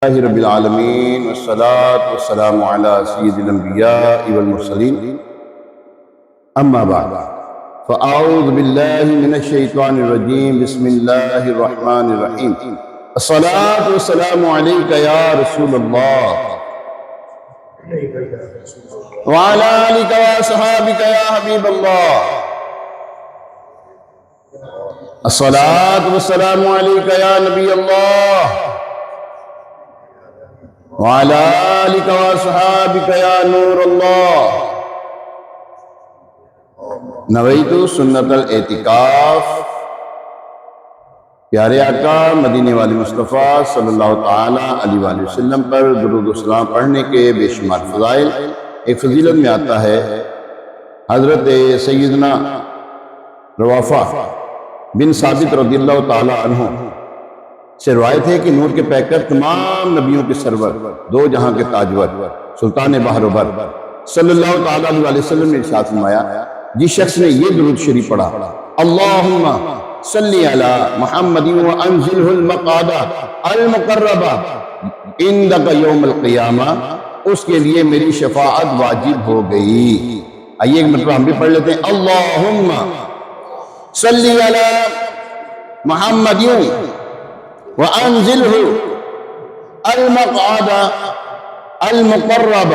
لله رب العالمين والصلاة والسلام على سيد الأنبياء والمرسلين أما بعد فأعوذ بالله من الشيطان الرجيم بسم الله الرحمن الرحيم الصلاة والسلام عليك يا رسول الله وعلى آلك وصحابك يا حبيب الله الصلاة والسلام عليك يا نبي الله وعلى آلك وصحابك يا نور اللہ نویت سنت الاعتکاف پیارے آقا مدینے والے مصطفیٰ صلی اللہ تعالی علیہ وآلہ وسلم پر درود و سلام پڑھنے کے بے شمار فضائل۔ ایک فضیلت میں آتا ہے حضرت سیدنا روافع بن ثابت رضی اللہ تعالی عنہ سے روایت ہے کہ نور کے پیکر تمام نبیوں کے سرور دو جہاں کے تاجور سلطان بحر و بر صلی اللہ تعالی علیہ وسلم نے ارشاد فرمایا، جس شخص نے یہ درود شریف پڑھا اللہم صلی علی محمد وانزلہ المقعدہ المقربہ عندک یوم القیامہ، اس کے لیے میری شفاعت واجب ہو گئی۔ آئیے ایک مرتبہ ہم بھی پڑھ لیتے ہیں، اللہم صلی علی محمد وَأَنزِلْهُ الْمَقْعَدَ الْمُقَرَّبَ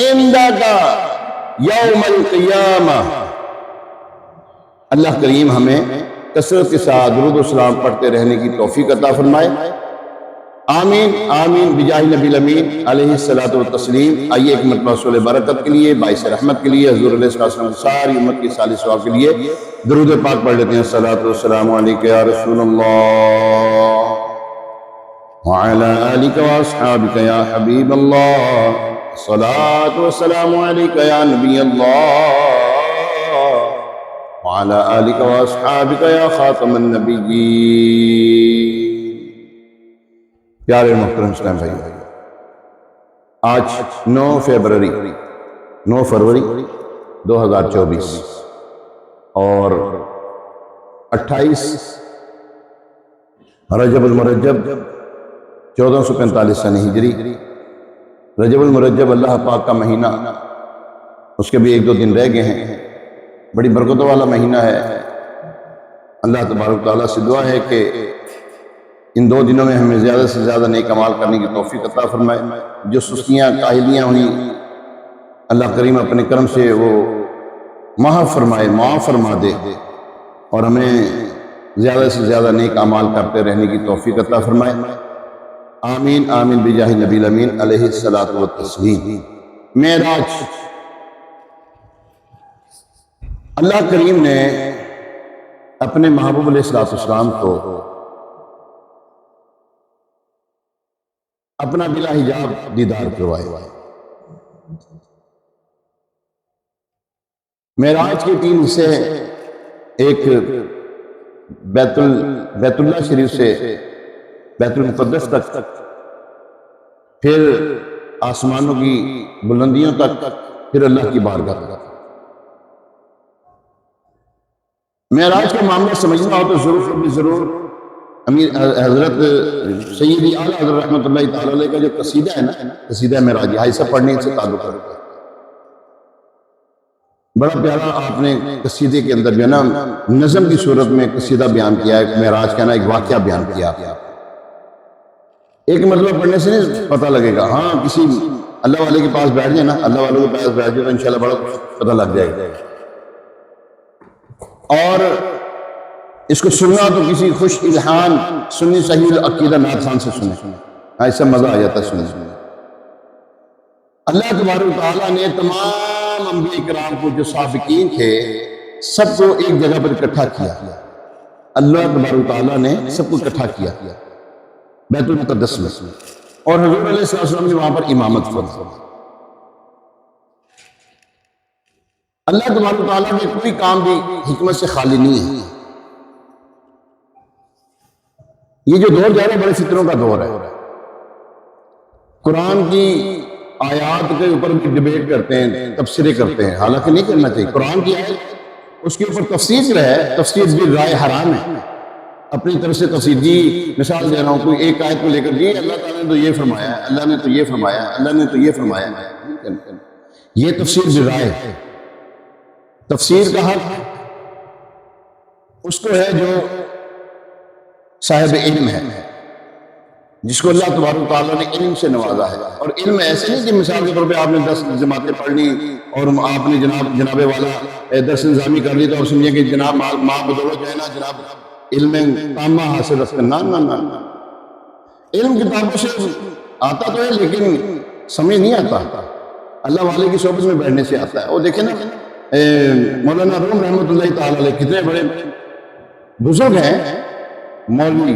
عِنْدَكَ يَوْمَ الْقِيَامَةِ۔ اللہ کریم ہمیں کثرت کے ساتھ درود و سلام پڑھتے رہنے کی توفیق عطا فرمائے، آمین آمین بجاہ نبی الامین علیہ الصلوۃ والتسلیم۔ آئیے ایک مرتبہ رسول برکت کے لیے، باعث رحمت کے لیے، حضور علیہ السلام ساری امت کی صالح ثواب کے لیے درود پاک پڑھ لیتے ہیں۔ الصلاۃ والسلام علیک یا رسول اللہ وعلی آلک واصحابک یا حبیب اللہ، الصلاۃ والسلام علیک یا نبی اللہ وعلی آلک واصحابک یا خاتم النبیین۔ پیارے محترم اسلام بھائی، آج 9 فروری 2024 اور 28 رجب المرجب 1445 سنہ ہجری۔ رجب المرجب اللہ پاک کا مہینہ، اس کے بھی 1-2 دن رہ گئے ہیں، بڑی برکتوں والا مہینہ ہے۔ اللہ تبارک تعالیٰ سے دعا ہے کہ ان 2 دنوں میں ہمیں زیادہ سے زیادہ نیک اعمال کرنے کی توفیق عطا فرمائے۔ جو سستیاں کاہلیاں ہوئیں اللہ کریم اپنے کرم سے وہ معاف فرمائے، معاف فرما دے، اور ہمیں زیادہ سے زیادہ نیک اعمال کرتے رہنے کی توفیق عطا فرمائے، آمین آمین بجاہ نبی الامین علیہ الصلوۃ والتسلیم۔ معراج، اللہ کریم نے اپنے محبوب علیہ السلام کو اپنا بلا حجاب دیدار کروایا۔ معراج کے 3 حصے ہیں، ایک بیت اللہ شریف سے بیت المقدس تک، پھر آسمانوں کی بلندیوں تک، پھر اللہ کی بارگاہ تک۔ معراج کا معاملہ سمجھنا ہو تو ضرور امیر حضرت سیدی اعلیٰ حضرت رحمۃ اللہ تعالی علیہ کا جو قصیدہ ہے نا، قصیدہ معراج، حائصہ پڑھنے سے تعلق رکھتا ہے۔ بڑا پیارا آپ نے قصیدے کے اندر جو ہے نا نظم کی صورت میں قصیدہ بیان کیا ہے، معراج کا نا ایک واقعہ بیان کیا۔ ایک مرتبہ پڑھنے سے نہیں پتہ لگے گا، ہاں کسی اللہ والے کے پاس بیٹھ جائے نا، اللہ والوں کے پاس بیٹھ جائے تو انشاءاللہ بڑا پتہ لگ جائے گا۔ اور اس کو سننا تو کسی خوش الہان سنی صحیح العقیدہ نعت خان سے سنیں، ایسا مزہ آ جاتا ہے سننے۔ اللہ تبارک و تعالیٰ نے تمام انبیاء کرام کو جو سابقین تھے سب کو ایک جگہ پر اکٹھا کیا۔ اللہ تبارک و تعالیٰ نے سب کو اکٹھا کیا بیت المقدس میں، اور حضور علیہ السلام نے وہاں پر امامت فرمائی۔ اللہ تبارک و تعالیٰ نے کوئی کام بھی حکمت سے خالی نہیں ہے۔ یہ جو دور جا رہا ہے بڑے فطروں کا دور ہے، قرآن کی آیات کے اوپر بھی ڈیبیٹ کرتے ہیں، تفسیریں کرتے ہیں، حالانکہ نہیں کرنا چاہیے۔ قرآن کی آیت اس کے اوپر تفسیر ہے، تفسیر بھی رائے حرام ہے، اپنی طرف سے تفصیلی مثال دے رہا ہوں، کوئی ایک آیت کو لے کر جی اللہ تعالیٰ نے تو یہ فرمایا ہے، اللہ نے تو یہ فرمایا ہے، اللہ نے تو یہ فرمایا ہے، یہ تفسیر برائے ہے۔ تفسیر کا حق اس کو ہے جو صاحب علم ہے، جس کو اللہ تبارک و تعالیٰ نے علم سے نوازا ہے۔ اور علم ایسے نہیں کہ مثال کے طور پہ آپ نے 10 جماعتیں پڑھ لی اور آپ نے جناب والا درس انظامی کر لی تو آپ سمجھیں کہ جناب ماں بدولت جو ہے نا جناب علم تامہ حاصل کرنا، نہ علم کتابوں سے آتا تو ہے لیکن سمجھ نہیں آتا، اللہ والے کی صحبت میں بیٹھنے سے آتا ہے۔ وہ دیکھیں نا مولانا روم رحمۃ اللہ تعالیٰ علیہ کتنے بڑے بزرگ ہیں، مولوی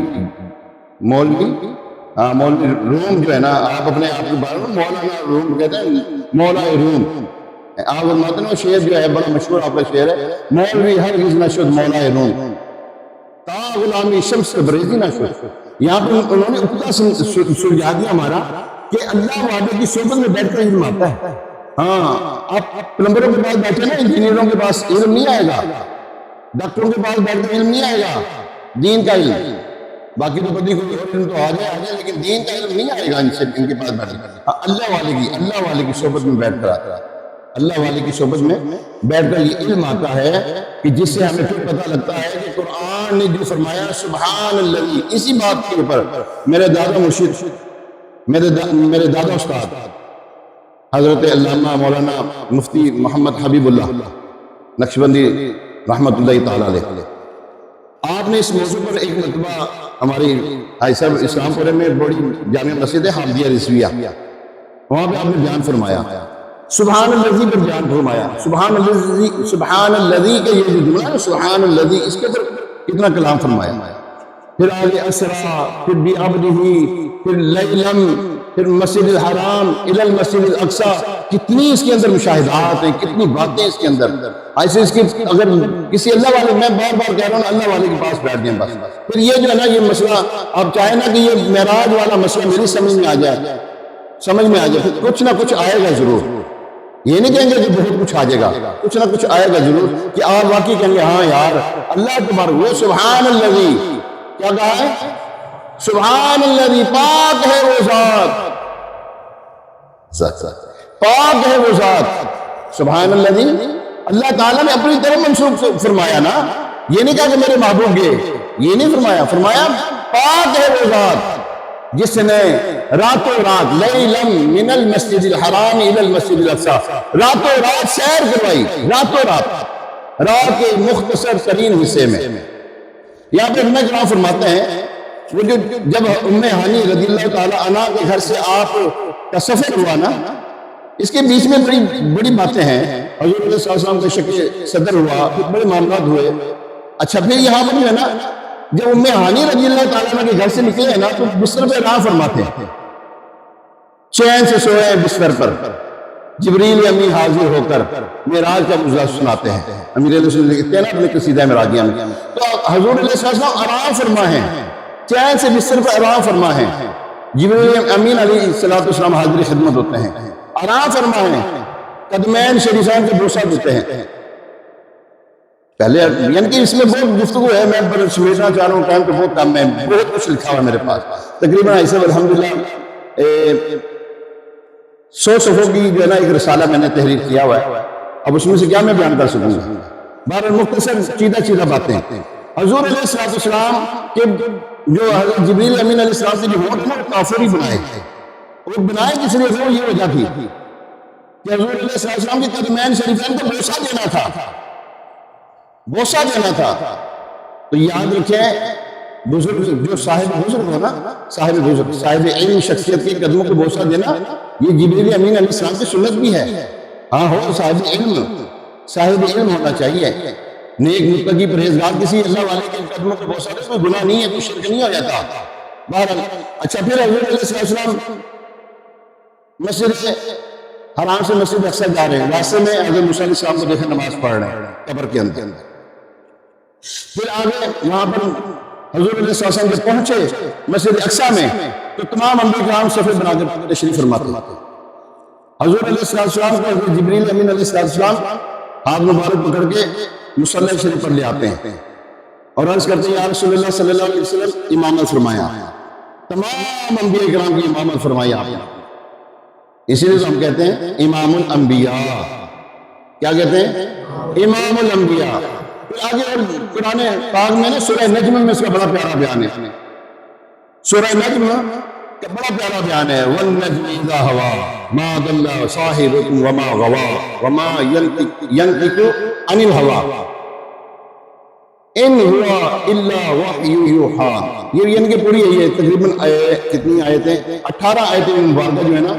روم جو ہے نا، آپ اپنے آپ کے بارے میں مولانا روم کہتے ہیں، مولا روم آپ فرماتے ہیں، وہ شعر جو ہے بڑا مشہور آپ کا شعر ہے، مولوی ہرگز نہ شد مولا روم تا غلامی شمس تبریزی نہ شد۔ یہاں پہ انہوں نے اپنا سلجھا دیا ہمارا کہ اللہ والے کی صحبت میں بیٹھ کر علم آتا ہے۔ ہاں آپ پلمبروں کے پاس بیٹھے نا، انجینئروں کے پاس علم نہیں آئے گا، ڈاکٹروں کے پاس بیٹھ کر علم نہیں آئے گا، دین کا علم، باقی تو پتہ کوئی اور علم تو آ جائے لیکن دین کا علم نہیں آئے گا ان کے پاس بیٹھ کر۔ اللہ والے کی صحبت میں بیٹھ کر آتا ہے، اللہ والے کی صحبت میں بیٹھ کر یہ علم آتا ہے کہ جس سے ہمیں پھر پتہ لگتا ہے کہ قرآن نے جو فرمایا سبحان اللہ، اسی بات کے اوپر میرے دادا مرشد، میرے دادا استاد حضرت علامہ مولانا مفتی محمد حبیب اللہ نقشبندی رحمۃ اللہ تعالیٰ علیہ، آپ نے اس موضوع پر ایک مرتبہ ہماری بھائی صاحب اسلام پورے میں بڑی جامع مسجد ہے حامدیہ رضویہ، وہاں پہ آپ نے بیان فرمایا سبحان الذی پر بیان فرمایا، سبحان الذی کا یہ جو جملہ ہے سبحان الذی، اس کے اوپر کتنا کلام فرمایا، پھر آگے اسرا، پھر بعبدہ، پھر لیلم، پھر مسجد الحرام الی المسجد الاقصی، کتنی اس کے اندر مشاہدات ہیں، کتنی باتیں اس کے اندر ایسے۔ اس کی اگر کسی اللہ والے، میں بار بار کہہ رہا ہوں اللہ والے کے پاس بیٹھ جائیں بس، پھر یہ جو ہے نا یہ مسئلہ آپ چاہیں نا کہ یہ معراج والا مسئلہ میری سمجھ میں آ جائے، پھر کچھ نہ کچھ آئے گا ضرور، یہ نہیں کہیں گے کہ بہت کچھ آ جائے گا، کچھ نہ کچھ آئے گا ضرور کہ آپ واقعی کہیں گے ہاں یار اللہ تبارک وہ سبحان الذی، کیا کہا ہے؟ سبحان الذی، پاک ہے وہ ذات، پاک ہے وہ ذات، سبحان الذی، اللہ تعالیٰ نے اپنی طرف منسوب فرمایا نا، یہ نہیں کہا کہ میرے محبوب گئے، یہ نہیں فرمایا پاک ہے وہ ذات جس نے راتوں رات لیلم من المسجد الحرام الی المسجد الاقصی، راتوں رات سیر کروائی، راتوں رات کے مختصر ترین حصے میں۔ یہاں پہ علماء کرام فرماتے ہیں وہ جو جب ام ہانی رضی اللہ تعالی عنہ کے گھر سے آپ کا سفر ہوا نا، اس کے بیچ میں بڑی باتیں ہیں، حضور علیہ السلام کا شک صدر ہوا، پھر بڑے معاملات ہوئے۔ اچھا پھر یہاں پر جو ہے نا جب ام ہانی رضی اللہ تعالیٰ عنہ کے گھر سے نکلے ہیں نا تو بستر پہ آرام فرماتے ہیں، چین سے سوئے ہیں بستر پر، جبریل امین حاضر ہو کر معراج کا مجزہ سناتے ہیں، امیر علیہ السلام لکھتے ہیں نا اپنے قصیدہ معراجیہ میں، تو حضور علیہ السلام آرام فرما ہیں، چین سے بستر پر آرام فرما ہیں، جبریل امین علیہ السلام حاضر خدمت ہوتے ہیں، آرام فرما ہیں، قدمین شریفین کے بوسہ دیتے ہیں۔ پہلے یعنی کہ اس میں بہت گفتگو ہے، میں پر سمیٹنا چاہ رہا ہوں، ٹائم تو بہت کم ہے، بہت کچھ لکھا ہوا ہے میرے پاس، تقریباً ایسے الحمدللہ 100 صفحوں کی جو ہے نا ایک رسالہ میں نے تحریر کیا ہوا ہے، اب اس میں سے کیا میں بیان کر سکوں گا، بہرحال مختصر چیدہ باتیں۔ حضور علیہ السلام کے جو حضرت جبریل امین علیہ السلام کے جو ہونٹ ہیں وہ کافری بنائے، وہ بنائے کس لیے تھے؟ یہ وجہ تھی کہ حضور علیہ السلام کے قدمین شریفین کو بوسہ دینا تھا، بوسہ دینا تھا۔ تو یاد رکھیں بزرگ جو صاحب بزرگ ہو نا، صاحب علم شخصیت کے قدموں کو بوسہ دینا یہ جبریل امین علیہ السلام کی سنت بھی ہے۔ ہاں ہو صاحب علم ہونا چاہیے، نیک متقی پرہیزگار کسی اللہ والے کے قدموں کو بوسہ دے، کوئی گناہ نہیں ہے، کوئی شرک نہیں ہو جاتا۔ بہرحال اچھا پھر حضور علیہ السلام مسجد حرام سے مسجد اقصی جا رہے ہیں، راستے میں حضرت موسیٰ علیہ السلام کو دیکھا نماز پڑھ رہے ہیں قبر کے اندر۔ پھر آگے وہاں پر حضور علیہ السلام جب پہنچے مسجد اقصی میں تو تمام انبیاء کرام صفحے بنا کر تشریف فرماتے ہیں۔ حضور علیہ السلام کو حضرت جبریل امین علیہ السلام ہاتھ مبارک پکڑ کے مصلی شریف پر لے آتے ہیں، اور عرض کرتے ہیں یا رسول اللہ صلی اللہ علیہ وسلم امامت فرمایا، تمام انبیاء کرام کی امامت فرمائی آپ نے، اسی لیے تو ہم کہتے ہیں امام الانبیاء. کیا کہتے ہیں؟ امام الانبیاء. پھر آگے اور قرآن پاک میں نا سورہ نجم میں اس کا بڑا پیارا بیان ہے. سورہ نجم کا بڑا پیارا بیان ہے، والنجم اذا ہوا ما ضل صاحبکم وما غوا وما ینطق عن الہوی ان ہوا الا وحی یوحی. یہ یعنی کہ پوری ہے تقریباً کتنی آیتیں، 18 آیتیں مبارکہ جو ہے نا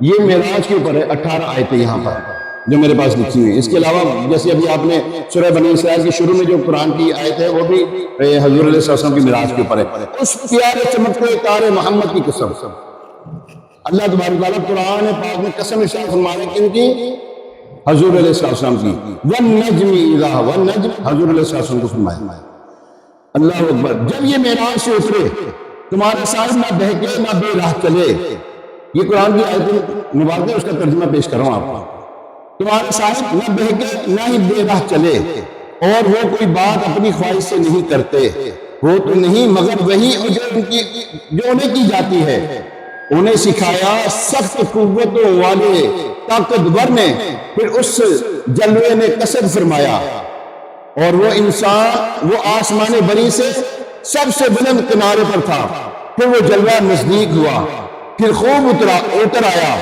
یہ معراج کے اوپر ہے. 18 آیتیں یہاں پر جو میرے پاس لکھی ہوئی ہیں. اس کے علاوہ جیسے ابھی آپ نے سورہ بنی اسرائیل کے شروع میں جو قرآن کی آیت ہے وہ بھی حضور علیہ السلام کی معراج کے اوپر ہے. اس پیارے چمکتے تارے محمد کی قسم، اللہ تبارک تعالیٰ قرآن پاک میں قسم ارشاد فرما رہے ہیں کن کی؟ حضور علیہ السلام کی. والنجم اذا ہوا، والنجم حضور علیہ السلام کو فرمایا. اللہ اکبر. جب یہ معراج سے اترے تمہارے ساتھ نہ بہکے نہ بے راہ چلے. یہ قرآن کی آیت مبارکہ اس کا ترجمہ پیش کر رہا ہوں آپ کو. تمہارے ساتھ نہ بہکے نہ ہی بے راہ چلے، اور وہ کوئی بات اپنی خواہش سے نہیں کرتے، وہ تو نہیں مگر وہی جو انہیں کی جاتی ہے. انہیں سکھایا سخت قوتوں والے طاقتور نے، پھر اس جلوے نے کسر فرمایا، اور وہ انسان وہ آسمان بری سے سب سے بلند کنارے پر تھا. پھر وہ جلوہ نزدیک ہوا، پھر خوب اتر آیا،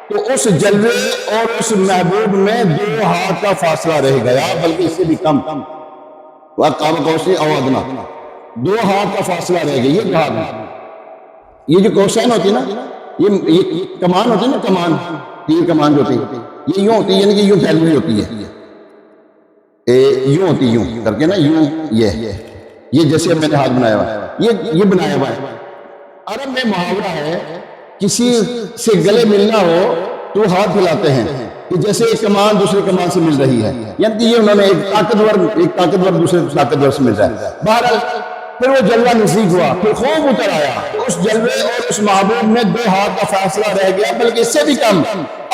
تو اس جلوے اور اس محبوب میں 2 ہاتھ کا فاصلہ رہ گیا، بلکہ اس سے بھی کم. وَقَابَ قَوْسَيْنِ أَوْ أَدْنَىٰ. 2 ہاتھ کا فاصلہ رہ گیا. یہ کہا یہ جو قوسین ہوتی ہے نا، یہ کمان ہوتی ہے نا، کمان، تیر کمان جو ہوتی ہے یہ یوں ہوتی ہے، یعنی کہ یوں پھیلی ہوئی ہوتی ہے، یوں ہوتی ہے، یوں کر کے نا، یوں. یہ جیسے اب میں نے ہاتھ بنایا ہوا ہے، یہ بنایا ہوا ہے. عرب میں محاورہ ہے، کسی سے گلے ملنا ہو تو ہاتھ پھیلاتے ہیں کہ جیسے ایک کمان دوسرے کمان سے مل رہی ہے، یعنی کہ یہ انہوں نے ایک طاقتور دوسرے طاقتور سے مل رہا ہے. بہرحال پھر وہ جلوہ نزدیک ہوا، پھر خوب اتر آیا. اس جلوے اور اس محبوب میں 2 ہاتھ کا فاصلہ رہ گیا، بلکہ اس سے بھی کم.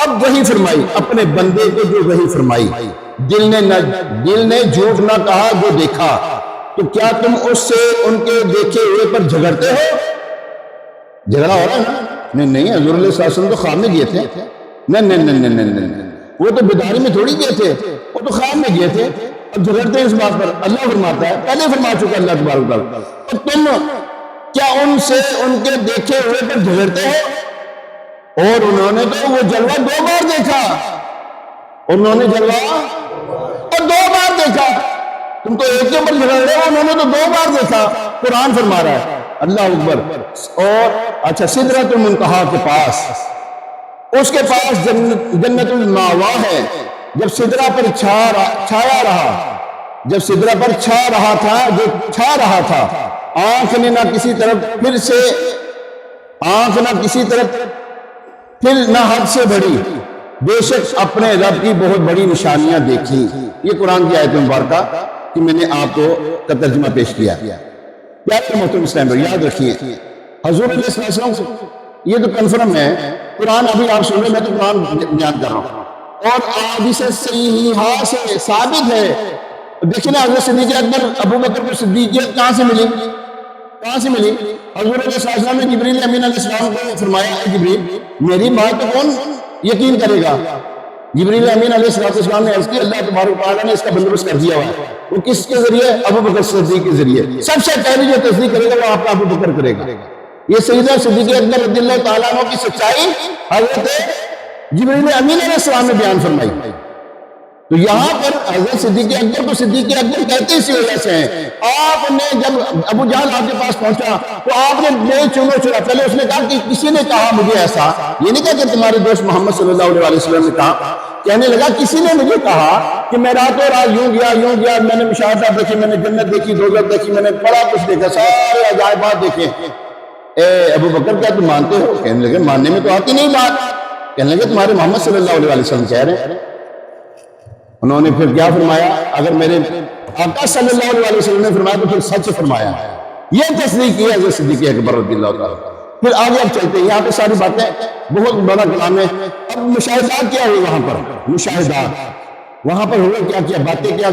اب وحی فرمائی اپنے بندے کو، جو وحی فرمائی. دل نے جھوٹ نہ کہا جو دیکھا، تو کیا تم اس سے ان کے دیکھے ہوئے پر جھگڑتے ہو؟ جھگڑا ہو رہا ہے نا؟ نہیں، حضور علیہ السلام تو خواب میں گئے تھے. نہیں، وہ تو بیداری میں تھوڑی گئے تھے، وہ تو خواب میں گئے تھے. اب جھگڑتے ہیں اس بات پر. اللہ فرماتا ہے، پہلے فرما چکا اللہ تبارک تعالیٰ، اور تم کیا ان سے ان کے دیکھے ہوئے پر جھگڑتے ہو؟ اور انہوں نے تو وہ جلوہ 2 بار دیکھا، انہوں نے جلوہ اور 2 بار دیکھا. تم تو ایک کے اوپر جھگڑ رہے ہو، انہوں نے تو 2 بار دیکھا. قرآن فرما رہا ہے. اللہ اکبر. اور اچھا، سدرۃ المنتہا کے پاس، اس کے پاس جنت الماوا ہے. جب سدرہ پر چھایا رہا، جب سدرہ پر چھا رہا تھا، جو چھا رہا تھا، آنکھ نے نہ کسی طرف پھر نہ حد سے بڑی، بے شک اپنے رب کی بہت بڑی نشانیاں دیکھی. یہ قرآن کی آیت مبارکہ کہ میں نے آپ کو کا ترجمہ پیش کیا. پیارے محترم اسلام بھائی، یاد رکھیے حضور علیہ السلام سے یہ تو کنفرم ہے. قرآن ابھی آپ سن رہے ہیں، میں تو قرآن بیان کر رہا ہوں، اور حدیث صحیحہ سے ثابت ہے. دیکھیں نا، حضرت صدیق اکبر ابو بکر کو صدیقیت کہاں سے ملی؟ حضور علیہ السلام نے جبریل امین علیہ السلام کو فرمایا، اے جبریل، میری بات تو کون یقین کرے گا؟ جبریل امین علیہ السلام نے عرض کی، اللہ تبارک تعالیٰ نے اس کا بندوبست کر دیا ہوا ہے. وہ کس کے ذریعے؟ ابو بکر صدیق کے ذریعے. سب سے پہلے جو تصدیق کرے گا وہ آپ کا ابو بکر کرے گا. یہ سیدنا صدیق اکبر رضی اللہ تعالیٰ عنہ کی سچائی حضرت جبریل امین علیہ السلام نے بیان فرمائی. تو یہاں پر حضرت صدیق اکبر کو صدیق اکبر کہتے اسی وجہ سے ہیں. آپ نے جب ابو جہل آپ کے پاس پہنچا تو آپ نے بے چنو چرا، پہلے اس نے کہا کہ کسی نے کہا مجھے ایسا، یہ نہیں کہا کہ تمہارے دوست محمد صلی اللہ علیہ وسلم نے کہا. کہنے لگا کسی نے مجھے کہا کہ میں راتوں رات یوں گیا، میں نے مشاہدات دیکھی، میں نے جنت دیکھی، دوزخ دیکھی، میں نے بڑا کچھ دیکھا، سارے عجائبات دیکھے. اے ابو بکر، کیا تم مانتے ہو؟ کہنے لگے ماننے میں تو آتی نہیں بات. کہنے لگے تمہارے محمد صلی اللہ علیہ وسلم کہہ رہے ہیں. انہوں نے پھر کیا فرمایا؟ اگر میرے آقا صلی اللہ علیہ وسلم نے فرمایا تو پھر سچ فرمایا. یہ تصدیق کی حضرت صدیق اکبر رضی اللہ تعالیٰ. پھر آگے اب چلتے ہیں، یہاں پہ ساری باتیں بہت بڑا کلام ہے. اب مشاہدات کیا ہوئے وہاں پر؟ مشاہدات وہاں پر ہوئے کیا کیا باتیں، کیا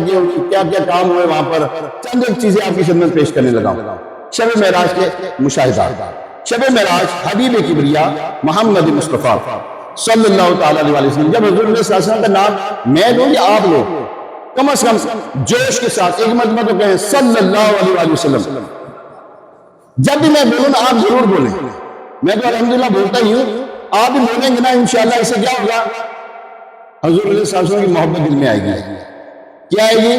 کیا کام ہوئے وہاں پر، چند ایک چیزیں آپ کی خدمت پیش کرنے لگا ہوں۔ شب معراج کے مشاہدات۔ شب معراج حبیب کبریا محمد مصطفیٰ صلی اللہ تعالیٰ علیہ وسلم، جب حضور صلی اللہ علیہ وسلم کا نام میں لوں یا آپ لو، کم از کم جوش کے ساتھ ایک مرتبہ تو کہیں صلی اللہ علیہ وسلم۔ جب بھی میں بولوں نا آپ ضرور بولیں، میں تو الحمدللہ بولتا ہی ہوں، آپ بھی بولیں گے نا انشاءاللہ، اس سے کیا ہوگا؟ حضور صلی اللہ علیہ وسلم کی محبت دل میں آئے گی۔ کیا آئے گی؟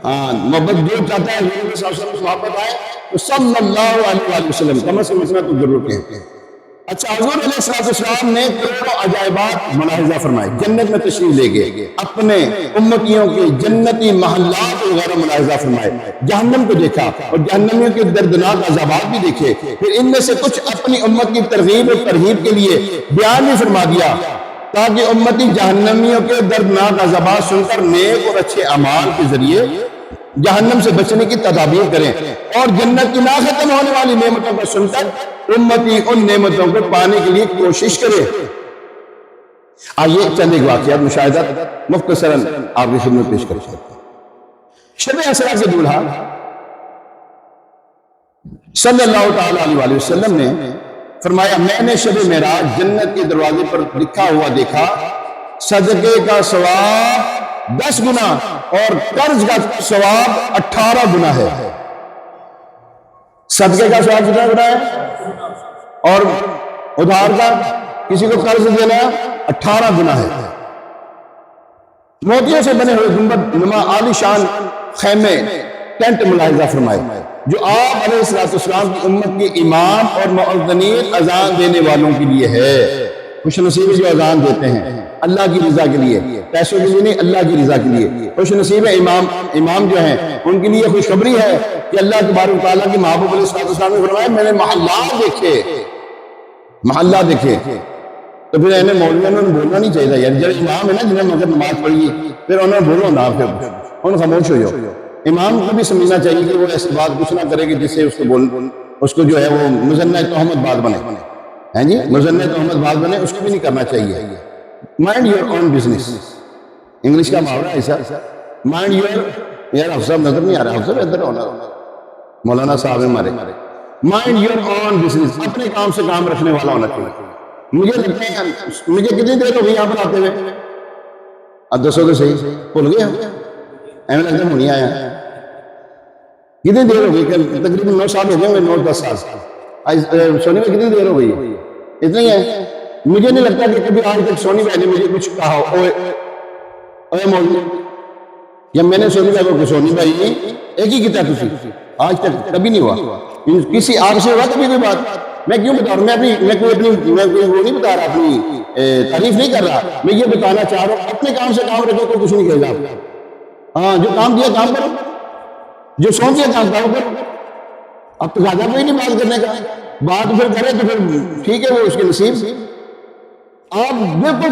ہاں، محبت جو چاہتا ہے حضور صلی اللہ علیہ وسلم کی محبت آئے تو صلی اللہ علیہ وسلم، کم از کم اتنا تو ضرور کہیں۔ اچھا، حضور علیہ السلام نے کروڑوں عجائبات ملاحظہ فرمائے، جنت میں تشریف لے گئے، اپنے امتیوں کے جنتی محلات وغیرہ ملاحظہ فرمائے، جہنم کو دیکھا اور جہنمیوں کے دردناک عذابات بھی دیکھے، پھر ان میں سے کچھ اپنی امت کی ترغیب اور ترہیب کے لیے بیان بھی فرما دیا تاکہ امتی جہنمیوں کے دردناک عذابات سن کر نیک اور اچھے اعمال کے ذریعے جہنم سے بچنے کی تدابیر کریں، اور جنت کی نہ ختم ہونے والی نعمتوں کو سن کر امتی ان نعمتوں کو پانے کے لیے کوشش کرے۔ آئیے چند ایک واقعات مشاہدات مختصراً آپ کی خدمت پیش کرتے ہیں۔ شب اسریٰ کے دولہا صلی اللہ تعالیٰ علیہ وسلم نے فرمایا، میں نے شب معراج جنت کے دروازے پر لکھا ہوا دیکھا، صدقے کا ثواب 10 گنا اور قرض کا ثواب 18 گنا ہے۔ صدقے کا ثواب کتنا گنا ہے اور ادھار کا کسی کو قرض دینا 18 گنا ہے۔ موتیوں سے بنے ہوئے گنبد نما عالی شان خیمے ٹینٹ ملاحظہ فرمائے جو آپ علیہ السلام کی امت کے امام اور مؤذنین اذان دینے والوں کے لیے ہے۔ خوش نصیب جو اذان دیتے ہیں اللہ کی رضا کے لیے، پیسوں کے لیے نہیں، اللہ کی رضا کے لیے خوش نصیب ہے۔ امام جو ہیں ان کے لیے خوشخبری ہے کہ اللہ تبارک و تعالیٰ کی محبوب علیہ السلام نے فرمایا، میں نے محلہ دیکھے۔ تو پھر انہیں مولویوں نے بولنا نہیں چاہیے یار، جب امام ہے نا جنہیں مگر نماز پڑھی پھر انہیں بولو نا، پھر ان خاموش ہو جاؤ۔ امام کو بھی سمجھنا چاہیے کہ وہ ایسی بات کچھ نہ کرے کہ جس سے اس کو جو ہے وہ مزنہ تہمت بات بنے، ہیں جی، مزنہ تہمت بات بنے، اس کو بھی نہیں کرنا چاہیے۔ Mind your own business, English کا محاورہ ایسا، مائنڈ یور، یار افضل نظر نہیں آ رہا، افضل ادھر ہونا، مولانا صاحب ہمارے، مائنڈ یور اون بزنس، اپنے کام سے کام رکھنے والا ہونا چاہیے۔ مجھے لگتا ہے مجھے کتنی دیر ہو گئی یہاں پر آتے ہوئے؟ اب دسو تو صحیح، بھول گئے ہم، ایویں لگتا ہے نہیں آیا۔ کتنی دیر ہو گئی؟ تقریباً 9 سال ہو گئے ہوں گے، 9-10 سال۔ سونی میں کتنی دیر ہو گئی؟ اتنی ہے۔ مجھے نہیں لگتا کہ کبھی آج تک سونی بھائی نے مجھے کچھ کہا ہو، اوے مولوی، یا میں نے سونی بھائی کو سونی بھائی ایک ہی کتا تھی، آج تک کبھی نہیں ہوا۔ کسی آپ سے ہوا کبھی کوئی بات؟ میں کیوں بتا رہا ہوں؟ میں کوئی وہ نہیں بتا رہا، اپنی تعریف نہیں کر رہا، میں یہ بتانا چاہ رہا ہوں اپنے کام سے کام رکھو، کوئی کچھ نہیں کہے گا۔ ہاں، جو کام دیا کام کرو، جو سوچ دیا کام کرو۔ اب تو زیادہ کوئی نہیں بات کرنے کا، بات پھر کرے تو پھر ٹھیک ہے، وہ اس کے نصیب۔ آپ بالکل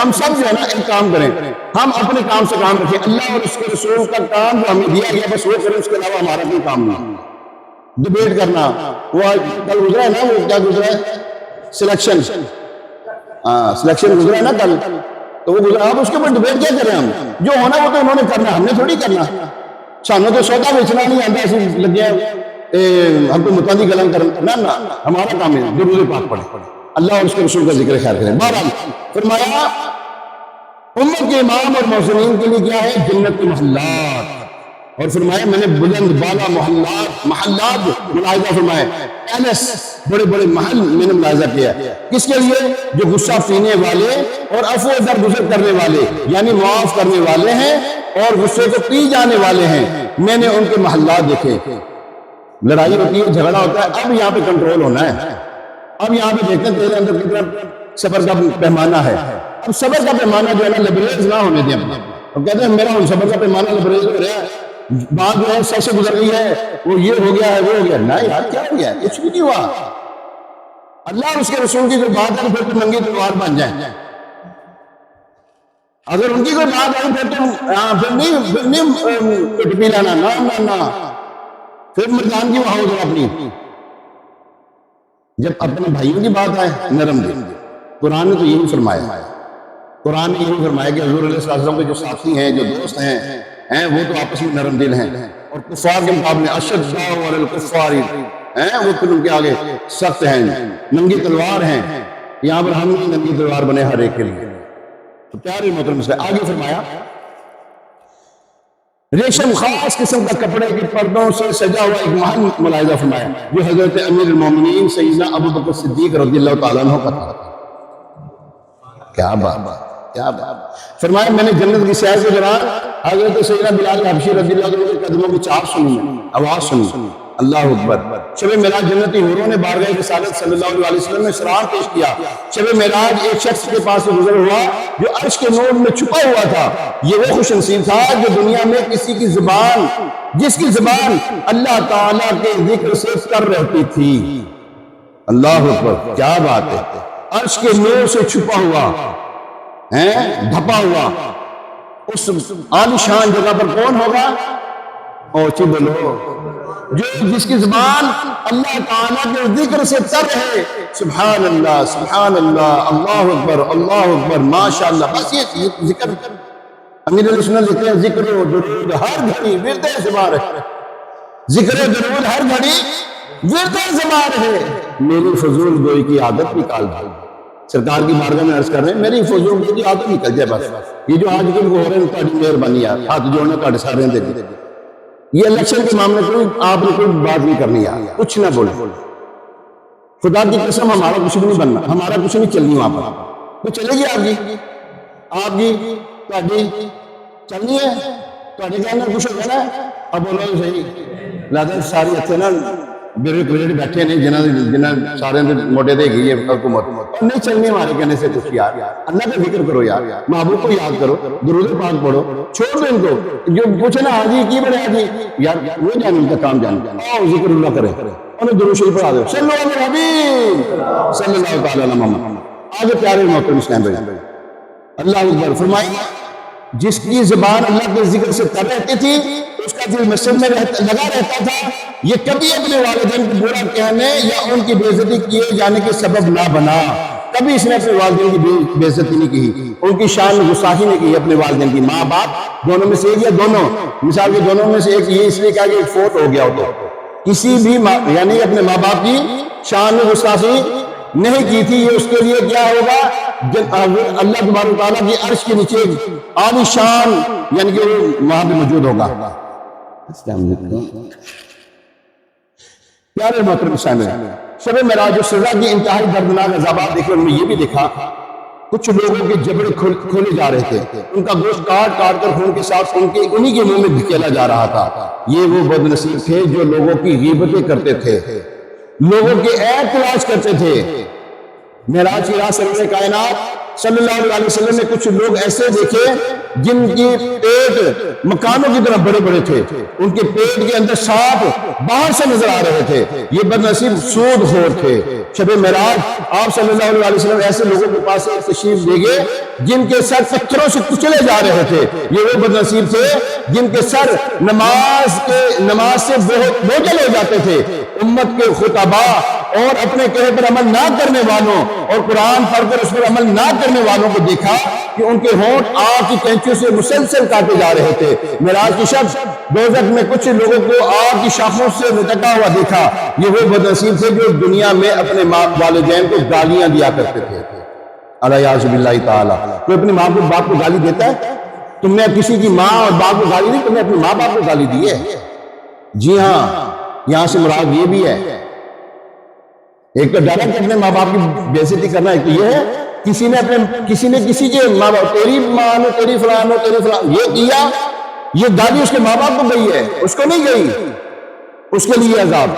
ہم سب جو ہے نا ایک کام کریں، ہم اپنے کام سے کام رکھیں، اللہ اور اس کے رسول کا کام جو ہمیں دیا گیا بس وہ کریں، اس کے علاوہ ہمارا کوئی کام نہیں۔ ڈبیٹ کرنا، وہ کل گزرا ہے نا، وہ کیا گزرا ہے؟ سلیکشن گزرا ہے نا کل، تو وہ گزرا، اب اس کے اوپر ڈبیٹ کیا کریں؟ ہم جو ہونا وہ تو انہوں نے کرنا، ہم نے تھوڑی کرنا۔ سانوں تو سودا بیچنا نہیں آتا، ایسے لگے ہم کو متعدی گلن کرنا، نہ ہمارا کام ہے درود پاک پڑھے، اللہ اور اس کے رسول کا ذکر خیر کریں۔ بہرحال فرمایا امت کے امام اور مؤذنین کے لیے کیا ہے؟ جنت کے محلات، اور فرمایا میں نے بلند بالا محلات ملاحظہ فرمایا، پیلس، بڑے بڑے محل میں نے ملاحظہ کیا۔ کس کے لیے؟ جو غصہ پینے والے اور عفو درگزر کرنے والے، یعنی معاف کرنے والے ہیں اور غصے کو پی جانے والے ہیں، میں نے ان کے محلات دیکھے۔ لڑائی ہوتی ہے، جھگڑا ہوتا ہے، اب یہاں پہ کنٹرول ہونا ہے۔ اب یہاں پہ دیکھتے ہیں تیرے اندر کتنا صبر کا پیمانہ ہے۔ اب صبر کا پیمانہ جو ہے نا لبریز نہ ہونے دیں اپنا، اب کہتے ہیں میرا صبر کا پیمانہ لبریز ہو رہا ہے، بات جو ہے سر سے گزر رہی ہے، وہ یہ ہو گیا ہے، وہ ہو گیا، نہ یار کیا ہو گیا؟ کچھ بھی نہیں ہوا۔ اللہ اور اس کے رسول کی کوئی بات ہے پھر تو ننگی تلوار بن جائیں، اگر ان کی کوئی بات ہے پھر نہیں پٹپی لانا، نہ پھر مردان کی وہاں ہو جائے اپنی۔ جب اپنے بھائیوں کی بات آئے نرم دل، قرآن نے تو یہی فرمایا قرآن نے یہ فرمایا کہ حضور علیہ السلام کے جو ساتھی ہیں، جو دوست ہیں وہ تو آپس میں نرم دل ہیں، اور کفار کے مقابلے اشداء علی الکفار وہ پھر ان کے آگے سخت ہیں، ننگی تلوار ہیں۔ یہاں پر ہم بھی ننگی تلوار بنے ہر ایک کے لیے۔ تو پیارے محترم سے آگے فرمایا ریشم خاص قسم کا کپڑے کے پردوں سے سجا ہوا ایک مہان ملاحظہ فرمایا جو حضرت امیر المومنین سیدنا ابو بکر صدیق رضی اللہ تعالیٰ عنہ کا تھا۔ کیا بات، کیا بات! فرمایا میں نے جنت کی سیر کے دوران حضرت سیدنا بلال حبشی رضی اللہ عنہ کے قدموں کی چاپ سنی، آواز سنی، اللہ اکبر۔ شب معراج جنتی حوروں نے بارگاہ رسالت صلی اللہ علیہ وسلم میں سلام پیش کیا۔ شب معراج ایک شخص کے پاس سے گزر ہوا جو عرش کے نور میں چھپا ہوا تھا۔ یہ وہ خوش نصیب تھا جو دنیا میں کسی کی زبان، جس کی زبان اللہ تعالیٰ کے ذکر سے تر رہتی تھی۔ اللہ اکبر، کیا بات ہے! عرش کے نور سے چھپا ہوا، ڈھپا ہوا، اس عالی شان جگہ پر کون ہوگا؟ اوچی بولو، جو جس کی زبان اللہ تعالیٰ کے ذکر سے تر رہے۔ سبحان اللہ، سبحان اللہ، اللہ اکبر، اللہ اکبر، ماشاءاللہ۔ بس یہ ذکر امیر علیہ سنت لکھتے ہیں ذکر و درود ہر گھڑی ورد زبان ہے، ذکر و درود ہر گھڑی ورد زبان ہے، میری فضول گوئی کی عادت نکال دو۔ سرکار کی بارگاہ میں عرض کر رہے ہیں میری فضول گوئی کی عادت نکل جائے بس۔ یہ جو آج کل کو ہو رہے ہیں تاری مہربانی یار، ہاتھ جوڑنا کاٹ سارے دے دی۔ یہ الیکشن کے معاملے کوئی آپ نے کوئی بات نہیں کرنی ہے، کچھ نہ بولے، خدا کی قسم ہمارا کچھ بھی نہیں بننا، ہمارا کچھ نہیں چلنی وہاں پر۔ تو چلے گی آپ کی تہاڈی چلنی ہے، تہاڈے کہنا کچھ ہو جانا ہے، اب بولو صحیح۔ لہذا ساری اتنے نا بیٹھے بیٹھے نے جنہاں سارے موٹے دے گئی ہے حکومت، اور نہیں چلنی ہمارے کہنے سے کچھ۔ یار اللہ کا ذکر کرو، یار محبوب کو یاد کرو، درود پاک پڑھو، چھوڑ دو ان کو جو پوچھے نا حاجی کی بنے حاجی، یار وہ جانے ان کا کام جانے، آؤ ذکر اللہ کرے، انہیں درود شریف پڑھا دو، صلی اللہ علیہ حبیب صلی اللہ تعالیٰ علیہ محمد۔ آگے پیارے محترم اسلام بھائی، اللہ اکبر۔ فرمایا جس کی زبان اللہ کے ذکر سے تر رہتی تھی اس کا دل مسجد میں لگا رہتا تھا، یہ کبھی اپنے والدین کو برا کہنے یا ان کی بے عزتی کیے جانے کے سبب نہ بنا۔ کبھی اس نے اپنے والدین کی بے عزتی نہیں کی، ان کی شان میں گستاخی نہیں کی اپنے والدین کی۔ ماں باپ دونوں میں سے ایک یا دونوں، مثال کے دونوں میں سے ایک، یہ اس لیے کہا کہ ایک فوت ہو گیا ہو تو کسی بھی یعنی اپنے ماں باپ کی شان میں گستاخی نہیں کی تھی۔ یہ اس کے لیے کیا ہوگا؟ اللہ تبارک تعالیٰ کی عرش کے نیچے عالی شان یعنی کہ وہ وہاں پہ موجود ہوگا۔ پیارے محترم سامعین، شب معراج و سزا کی انتہائی دردناک عذابات دیکھے، ان میں یہ بھی دیکھا کچھ لوگوں کے جبڑے کھولے جا رہے تھے، ان کا گوشت کاٹ کاٹ کر خون کے ساتھ انہی کے منہ میں دھکیلا جا رہا تھا۔ یہ وہ بد نصیب تھے جو لوگوں کی غیبتیں کرتے تھے، لوگوں کے عیب تلاش کرتے تھے۔ معراج کی رات سرور کائنات صلی اللہ علیہ وسلم نے کچھ لوگ ایسے دیکھے جن کی پیٹ مکانوں کی طرح بڑے بڑے تھے، ان کے پیٹ کے اندر سانپ باہر سے نظر آ رہے تھے، یہ بد نصیب سود خور تھے۔ شب معراج آپ صلی اللہ علیہ وسلم ایسے لوگوں کے پاس تشریف لے گئے جن کے سر پتھروں سے کچلے جا رہے تھے، یہ وہ بد نصیب تھے جن کے سر نماز سے بوجھل ہو جاتے تھے۔ امت کے خطبا اور اپنے کہے پر عمل نہ کرنے والوں اور قرآن پڑھ کر اس پر عمل نہ کرنے والوں کو دیکھا کہ ان کے ہونٹ آگ کی کینچیوں سے مسلسل کاٹے جا رہے تھے۔ معراج کی شب دوزخ میں کچھ لوگوں کو آگ کی شاخوں سے لٹکا ہوا دیکھا، یہ وہ بد نصیب تھے جو دنیا میں اپنے والدین کو گالیاں دیا کرتے تھے۔ الیاذ باللہ تعالی، کوئی اپنے ماں کو باپ کو گالی دیتا ہے؟ تم نے کسی کی ماں اور باپ کو گالی نہیں، تم نے اپنے ماں باپ کو گالی دی ہے۔ جی ہاں، یہاں سے مراد یہ بھی ہے، ایک تو ڈائریکٹ اپنے ماں باپ کی بے عزتی کرنا، ایک تو یہ ہے کسی نے کسی کے ماں باپ، تیری ماں نے تیری فلان یہ کیا، یہ گالی اس کے ماں باپ کو گئی ہے، اس کو نہیں گئی، اس کے لیے عذاب۔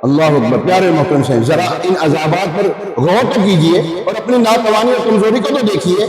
اللہ اکبر۔ پیارے محترم سے ذرا ان عذابات پر غور تو کیجئے اور اپنی ناتوانی اور کمزوری کو تو دیکھیے۔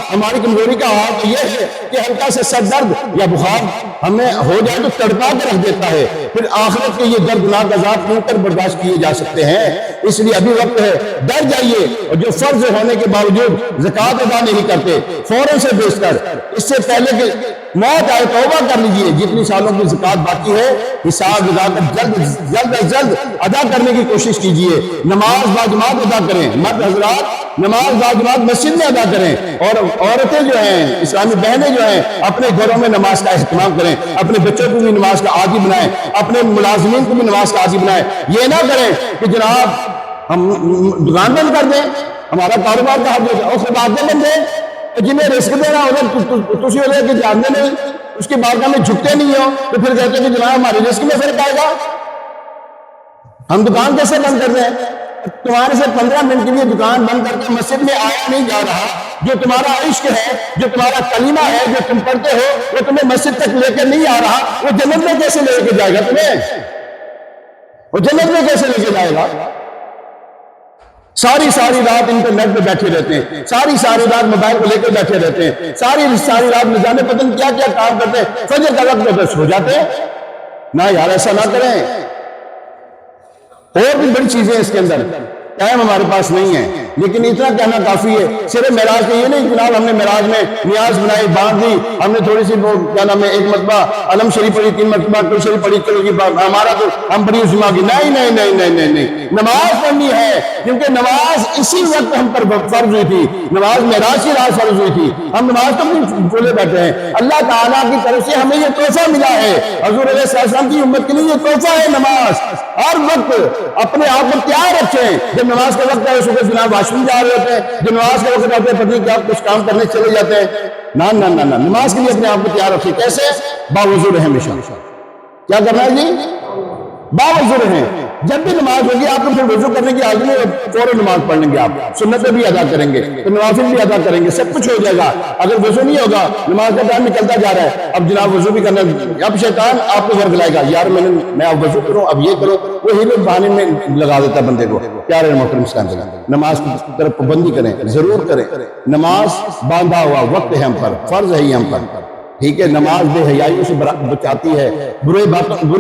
ہماری کمزوری کا حال تو یہ ہے کہ ہلکا سے سر درد یا بخار ہمیں ہو جائے تو تڑپا کے رکھ دیتا ہے، پھر آخرت کے یہ دردناک عذاب کیوں کر برداشت کیے جا سکتے ہیں؟ اس لیے ابھی وقت ہے، ڈر جائیے، اور جو فرض ہونے کے باوجود زکوٰۃ ادا نہیں کرتے فوراً سے بیچ کر اس سے پہلے کہ موت آئے توبہ کر لیجئے۔ جتنی سالوں کی زکوٰۃ باقی ہے حساب لگا کر جلد از جلد ادا کرنے کی کوشش کیجئے۔ نماز باجماعت ادا کریں۔ مرد حضرات نماز باجماعت مسجد میں ادا کریں، اور عورتیں جو ہیں، اسلامی بہنیں جو ہیں، اپنے گھروں میں نماز کا اہتمام کریں، اپنے بچوں کو بھی نماز کا عادی بنائیں، اپنے ملازمین کو بھی نماز کا عادی بنائیں۔ یہ نہ کریں کہ جناب ہم دکان بند کر دیں، ہمارا کاروبار کا حد اور خدماتیں بند دیں، جنہیں رزق دینا ہوگا تسی ہو کہ جانتے نہیں، اس کے بارگاہ میں جھکتے نہیں ہو، تو پھر کہتے ہیں کہ جناب ہمارے رزق میں فرق آئے گا، ہم دکان کیسے بند کر دیں؟ تمہارے سے 15 منٹ کے لیے دکان بند کر کے مسجد میں آیا نہیں جا رہا، جو تمہارا عشق ہے، جو تمہارا کلمہ ہے، جو تم پڑھتے ہو، وہ تمہیں مسجد تک لے کے نہیں آ رہا، وہ جنت میں کیسے لے کے جائے گا تمہیں؟ وہ جنت میں کیسے لے کے جائے گا؟ ساری رات انٹرنیٹ پہ بیٹھے رہتے ہیں، ساری رات موبائل کو لے کے بیٹھے رہتے ہیں، ساری رات نہ جانے پتہ نہیں کیا کام کرتے ہیں، فجر کا وقت میں سو جاتے ہیں۔ نہ یار ایسا نہ کریں۔ اور بھی بڑی چیزیں اس کے اندر، ٹائم ہمارے پاس نہیں ہے، لیکن اتنا کہنا کافی ہے۔ صرف معراج کے یہ نہیں جناب ہم نے معراج میں نیاز بنائی، باندھ دی، ہم نے تھوڑی سی کیا نام ہے ایک مرتبہ علم شریف پڑھی، 3 مرتبہ کل شریف پڑھی، چلو کی بات ہمارا تو ہم بڑی عظما کی نہیں، نماز پڑھنی ہے، کیونکہ نماز اسی وقت ہم پر فرض ہوئی تھی، نماز معراج کی رات فرض ہوئی تھی، ہم نماز تو نہیں بھولے بیٹھے ہیں۔ اللہ تعالیٰ کی طرف سے ہمیں یہ تحفہ ملا ہے، حضور علیہ السلام کی امت کے لیے یہ تحفہ ہے نماز۔ ہر وقت اپنے آپ کو تیار رکھیں، جب نماز کا وقت ہے اس وقت جناب واش روم جا رہے ہوتے ہیں، جب نماز کا وقت آتے ہیں پتہ نہیں کیا کچھ کام کرنے چلے جاتے ہیں۔ نہ نماز کے لیے اپنے آپ کو تیار رکھیں۔ کیسے؟ باوضو رہیں ہمیشہ۔ کیا کرنا ہے جی؟ باوضو رہیں۔ جب بھی نماز ہوگی آپ کو پھر وضو کرنے کی حالت میں فوراً نماز پڑھ لیں گے، آپ سنتیں بھی ادا کریں گے، تو نوافل بھی ادا کریں گے، سب کچھ ہو جائے گا۔ اگر وضو نہیں ہوگا، نماز کا ٹائم نکلتا جا رہا ہے، اب جناب وضو بھی کرنا، اب شیطان آپ کو ورگ لائے گا، یار میں اب وضو کروں، اب یہ کرو، وہی لوگ بہانے میں لگا دیتا ہے بندے کو۔ پیارے محترم اسلام کے نماز کی طرف پابندی کریں، ضرور کریں۔ نماز باندھا ہوا وقت ہے ہم پر، فرض ہے یہ ہم پر، ٹھیک ہے۔ نماز بے حیائیوں سے بچاتی ہے، بری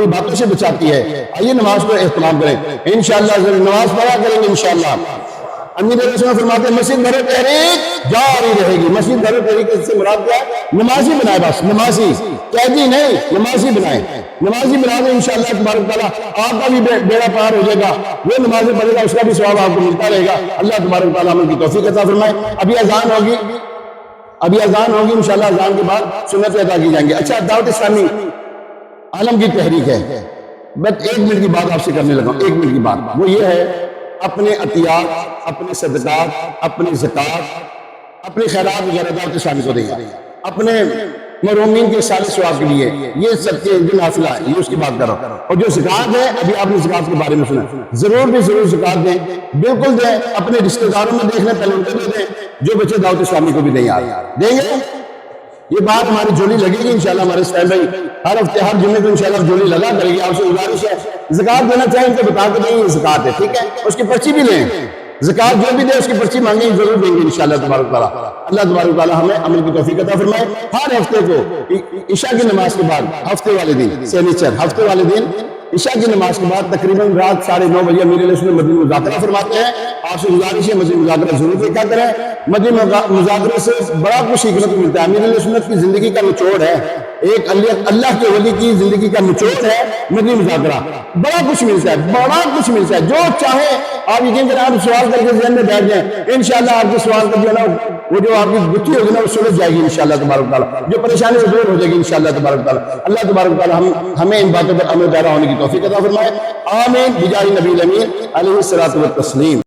باتوں سے بچاتی ہے۔ آئیے نماز کو اہتمام کریں، انشاءاللہ نماز پڑھا کریں گے انشاءاللہ۔ امیر علیہ السلام فرماتے ہیں مسجد بھر تحریک جاری رہے گی۔ مسجد بھر تحریک سے مراد کیا ہے؟ نمازی بنائے، بس نمازی، قیدی نہیں، نمازی بنائے، نمازی بنا دیں انشاءاللہ تبارک تعالیٰ، آپ کا بھی بیڑا پار ہو جائے گا، وہ نمازیں پڑھے گا اس کا بھی ثواب آپ کو ملتا رہے گا۔ اللہ تبارک تعالیٰ عمل کی توفیق عطا فرمائے۔ ابھی اذان ہوگی انشاءاللہ، اذان کے بعد سنتیں ادا کی جائیں گے۔ اچھا، دعوت اسلامی عالم کی تحریک ہے، بس 1 منٹ کی بات آپ سے کرنے لگا ہوں، 1 منٹ کی بات، وہ یہ ہے اپنے عطیات، اپنے صدقات، اپنی زکوٰۃ، اپنی خیرات وغیرہ دعوت اسلامی کو دیں، اپنے محرومین کے سارے ثواب کے لیے، یہ سب کے جو نافلہ ہے یہ اس کی بات کرو۔ اور جو زکوٰۃ ہے، ابھی آپ نے زکوٰۃ کے بارے میں سنا، ضرور زکوٰۃ دیں، بالکل دیں، اپنے رشتہ داروں میں دیکھ لیں، پہلے ان کو دے دیں، جو بچے دعوت اسلامی کو بھی دیں، دیں گے۔ یہ بات ہماری جولی لگے گی انشاءاللہ، ہمارے اسلام بھائی ہر ہفتے ہر جمعے کو انشاءاللہ جولی لگا کرے گی۔ آپ سے گزارش ہے زکوٰۃ دینا چاہیں ان کو بتا کے دیں، یہ زکوٰۃ ہے، ٹھیک ہے، اس کی پرچی بھی لیں، زکوٰۃ جو بھی دے اس کی پرچی مانگیں، ضرور دیں گے انشاءاللہ تبارک تعالیٰ۔ اللہ تبارک تعالیٰ ہمیں عمل کی توفیق عطا فرمائے۔ ہر ہفتے کو عشاء کی نماز کے بعد، ہفتے والے دن سینیچر، ہفتے والے دن عشاء کی نماز کے بعد تقریباً رات 9:30 بجے امیر علیہ السلام مدنی مذاکرہ فرماتے ہیں۔ آپ سے گزارش ہے مدنی مذاکرہ ضرور دیکھا کریں، مدنی مذاکرہ سے بڑا کچھ سیکھنے کو ملتا ہے۔ امیر علیہ السلام کی زندگی کا نچوڑ ہے، ایک اللہ کے ولی کی زندگی کا نچوڑ ہے مدنی مذاکرہ، بڑا کچھ ملتا ہے، جو چاہے آپ یقین کریں، آپ سوال کر کے ذہن میں بیٹھ جائیں، انشاءاللہ آپ کے سوال کا جو ہے نا وہ جو آپ کی گتھی ہوگی نا وہ سلجھ جائے گی انشاءاللہ تبارک تعالیٰ، جو پریشانی وہ دور ہو جائے گی انشاءاللہ تبارک تعالیٰ۔ اللہ تبارک تعالیٰ ہمیں ان باتوں پر عمل پیرا ہونے کی توفیق عطا فرمائے، آمین بجاہ نبی الامین علیہ الصلوۃ والتسلیم۔